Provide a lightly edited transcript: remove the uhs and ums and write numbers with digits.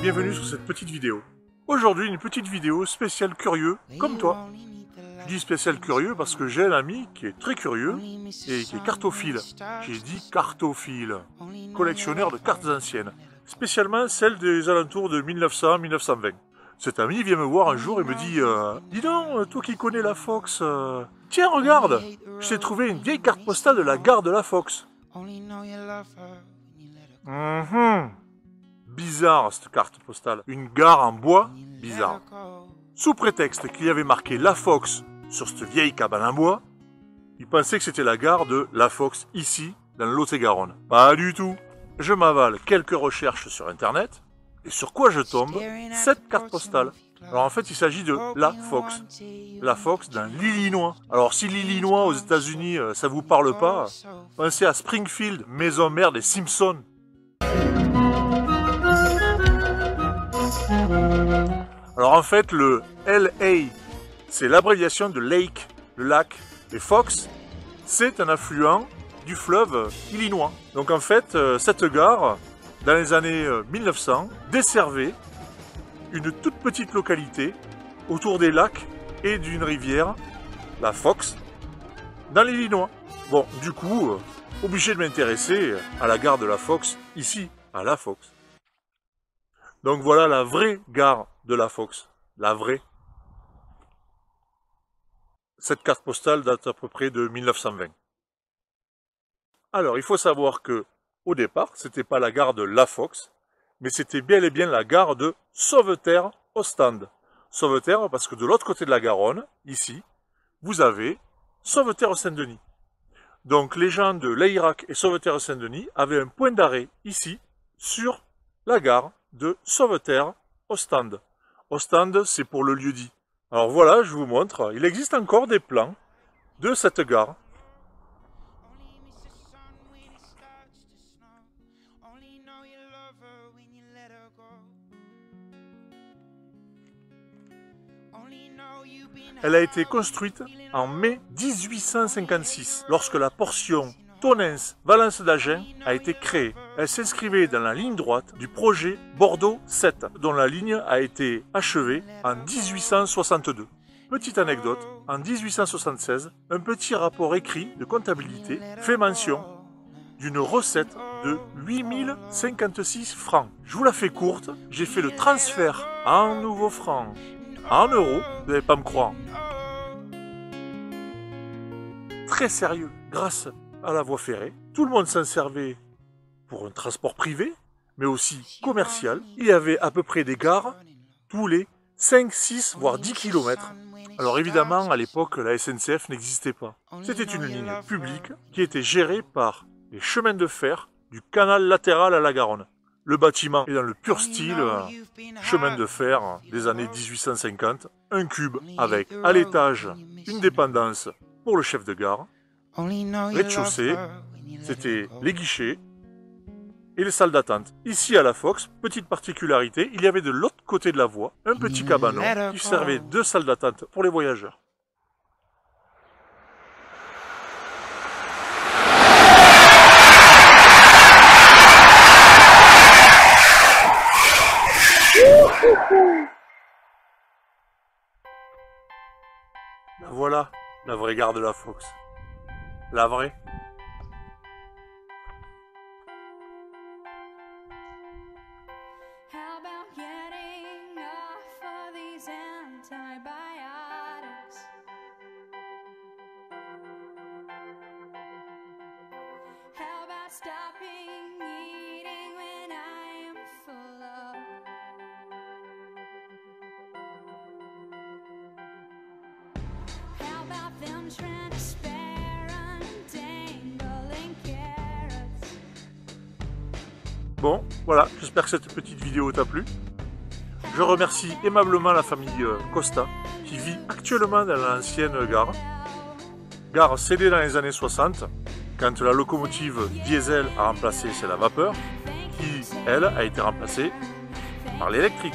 bienvenue sur cette petite vidéo. Aujourd'hui, une petite vidéo spéciale curieux, comme toi. Je dis spécial curieux parce que j'ai un ami qui est très curieux et qui est cartophile. J'ai dit cartophile, collectionneur de cartes anciennes, spécialement celles des alentours de 1900-1920. Cet ami vient me voir un jour et me dit « Dis donc, toi qui connais la Fox, tiens, regarde, je t'ai trouvé une vieille carte postale de la gare de la Fox. » Bizarre cette carte postale. Une gare en bois, bizarre. Sous prétexte qu'il y avait marqué La Fox sur cette vieille cabane en bois, il pensait que c'était la gare de La Fox ici, dans le Lot-et-Garonne. Pas du tout. Je m'avale quelques recherches sur internet, et sur quoi je tombe? Cette carte postale. Alors en fait il s'agit de La Fox. La Fox dans l'Illinois. Alors si l'Illinois aux États-Unis ça vous parle pas, pensez à Springfield, maison mère des Simpsons. Alors en fait le LA c'est l'abréviation de Lake, le lac, et Fox c'est un affluent du fleuve Illinois. Donc en fait cette gare dans les années 1900 desservait une toute petite localité autour des lacs et d'une rivière, la Fox, dans l'Illinois. Bon, du coup, obligé de m'intéresser à la gare de la Fox, ici, à la Fox. Donc voilà la vraie gare de la Fox, la vraie. Cette carte postale date à peu près de 1920. Alors, il faut savoir que, au départ, c'était pas la gare de la Fox, mais c'était bel et bien la gare de Sauveterre-Ostende. Sauveterre parce que de l'autre côté de la Garonne, ici, vous avez Sauveterre-Saint-Denis. Donc les gens de Layrac et Sauveterre-Saint-Denis avaient un point d'arrêt ici, sur la gare de Sauveterre-Ostende. Ostende, c'est pour le lieu-dit. Alors voilà, je vous montre, il existe encore des plans de cette gare. Elle a été construite en mai 1856, lorsque la portion Tonneins-Valence d'Agen a été créée. Elle s'inscrivait dans la ligne droite du projet Bordeaux 7, dont la ligne a été achevée en 1862. Petite anecdote, en 1876, un petit rapport écrit de comptabilité fait mention d'une recette de 8056 francs. Je vous la fais courte, j'ai fait le transfert en nouveaux francs, en euros, vous n'allez pas me croire. Très sérieux, grâce à la voie ferrée, tout le monde s'en servait pour un transport privé, mais aussi commercial. Il y avait à peu près des gares tous les 5, 6, voire 10 km. Alors évidemment, à l'époque, la SNCF n'existait pas. C'était une ligne publique qui était gérée par les chemins de fer du canal latéral à la Garonne. Le bâtiment est dans le pur style chemin de fer des années 1850. Un cube avec, à l'étage, une dépendance pour le chef de gare. Rez-de-chaussée, c'était les guichets et les salles d'attente. Ici à la Fox, petite particularité, il y avait de l'autre côté de la voie un petit cabanon qui servait de salle d'attente pour les voyageurs. Voilà la vraie gare de la Fox. La vraie. Bon, voilà, j'espère que cette petite vidéo t'a plu. Je remercie aimablement la famille Costa, qui vit actuellement dans l'ancienne gare. Gare cédée dans les années 60, quand la locomotive diesel a remplacé celle à vapeur, qui, elle, a été remplacée par l'électrique.